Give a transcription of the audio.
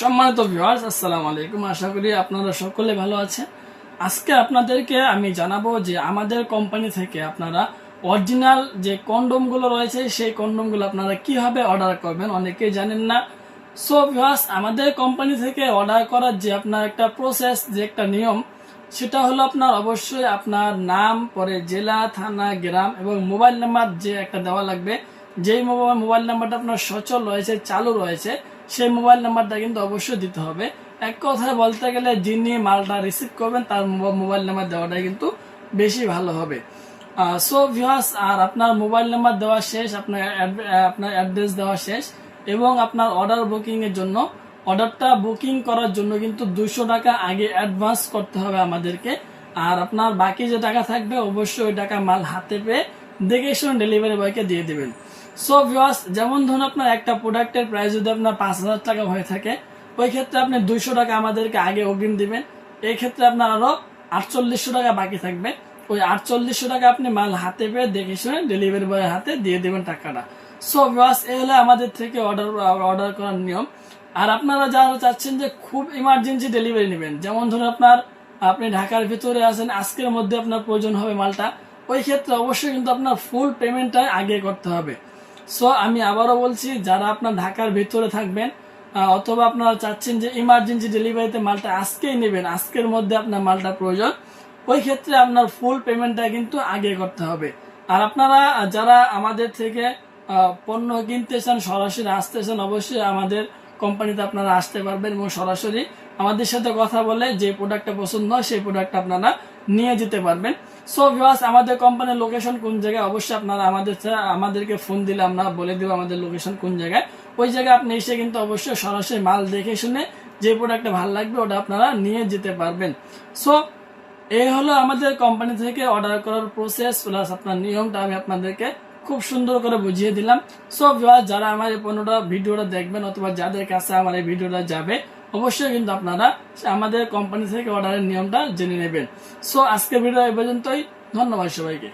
সম্মানিত ভিউয়ার্স, আসসালামু আলাইকুম। আশা করি আপনারা সকলে ভালো আছেন। আজকে আপনাদেরকে আমি জানাবো যে আমাদের কোম্পানি থেকে আপনারা অরিজিনাল যে কন্ডোমগুলো রয়েছে সেই কন্ডোমগুলো আপনারা কিভাবে অর্ডার করবেন, অনেকেই জানেন না। সো ভিউয়ার্স, আমাদের কোম্পানি থেকে অর্ডার করার যে আপনার একটা প্রসেস, যে একটা নিয়ম, সেটা হলো আপনার অবশ্যই আপনার নাম, পরে জেলা, থানা, গ্রাম এবং মোবাইল নাম্বার যে একটা দেওয়া লাগবে। যেই মোবাইল নাম্বারটা আপনার সচল রয়েছে, চালু রয়েছে, সেই মোবাইল নাম্বারটা কিন্তু অবশ্যই দিতে হবে। এক কথায় বলতে গেলে যিনি মালটা রিসিভ করবেন তার মোবাইল নাম্বার দেওয়াটাই কিন্তু বেশি ভালো হবে। সো ভিউয়ার্স, আর আপনার মোবাইল নাম্বার দেওয়া শেষ, আপনার অ্যাড্রেস দেওয়া শেষ এবং আপনার অর্ডার বুকিং এর জন্য, অর্ডারটা বুকিং করার জন্য কিন্তু 200 টাকা আগে অ্যাডভান্স করতে হবে আমাদেরকে। আর আপনার বাকি যে টাকা থাকবে অবশ্যই ওই টাকা মাল হাতে পেয়ে দেখে শুনে ডেলিভারি বয়কে দিয়ে দেবেন। সো ভিউয়ার্স, যেমন ধরুন আপনার একটা প্রোডাক্টের প্রাইস যদি আপনার 5,000 টাকা হয়ে থাকে, ওই ক্ষেত্রে আপনি 200 টাকা আমাদেরকে আগে অগ্রিম দিবেন। এই ক্ষেত্রে আপনার আরো 4800 টাকা বাকি থাকবে। ওই 4800 টাকা আপনি মাল হাতে পেয়ে দেখে শুনে ডেলিভারি বয়ের হাতে দিয়ে দেবেন টাকাটা। সো ভিউয়ার্স, এই হলো আমাদের থেকে অর্ডার করার নিয়ম। আর আপনারা যারা চাচ্ছেন যে খুব ইমার্জেন্সি ডেলিভারি নেবেন, যেমন ধরুন আপনি ঢাকার ভিতরে আছেন, আজকের মধ্যে আপনার প্রয়োজন হবে মালটা, ওই ক্ষেত্রে অবশ্যই কিন্তু আপনার ফুল পেমেন্টটা আগে করতে হবে। সো আমি আবারও বলছি, যারা আপনার ঢাকার ভিতরে থাকবেন অথবা আপনারা চাচ্ছেন যে ইমার্জেন্সি ডেলিভারিতে মালটা আজকেই নেবেন, আজকের মধ্যে আপনার মালটা প্রয়োজন, ওই ক্ষেত্রে আপনার ফুল পেমেন্টটা কিন্তু আগে করতে হবে। আর আপনারা যারা আমাদের থেকে পণ্য কিনতে চান, সরাসরি আসতে চান, অবশ্যই আমাদের কোম্পানিতে আপনারা আসতে পারবেন এবং সরাসরি আমাদের সাথে কথা বলে যে প্রোডাক্টটা পছন্দ হয় সেই প্রোডাক্টটা আপনারা নিয়ে যেতে পারবেন। সো ভিউয়ার্স, আমাদের কোম্পানির লোকেশন কোন জায়গায়, অবশ্যই আপনারা আমাদেরকে ফোন দিলে আমরা বলে দেবো আমাদের লোকেশন কোন জায়গায়। ওই জায়গায় আপনি এসে কিন্তু অবশ্যই সরাসরি মাল দেখে শুনে যে প্রোডাক্টটা ভালো লাগবে ওটা আপনারা নিয়ে যেতে পারবেন। সো এই হলো আমাদের কোম্পানি থেকে অর্ডার করার প্রসেস প্লাস আপনার নিয়মটা আমি আপনাদেরকে খুব সুন্দর করে বুঝিয়ে দিলাম। সো ভিউয়ার্স, যারা আমার এই ভিডিওটা দেখবেন অথবা যাদের কাছে আমার এই ভিডিওটা যাবে, অবশ্যই কিন্তু আপনারা আমাদের কোম্পানি থেকে অর্ডারের নিয়মটা জেনে নেবেন। সো আজকের ভিডিও এই পর্যন্তই। ধন্যবাদ সবাইকে।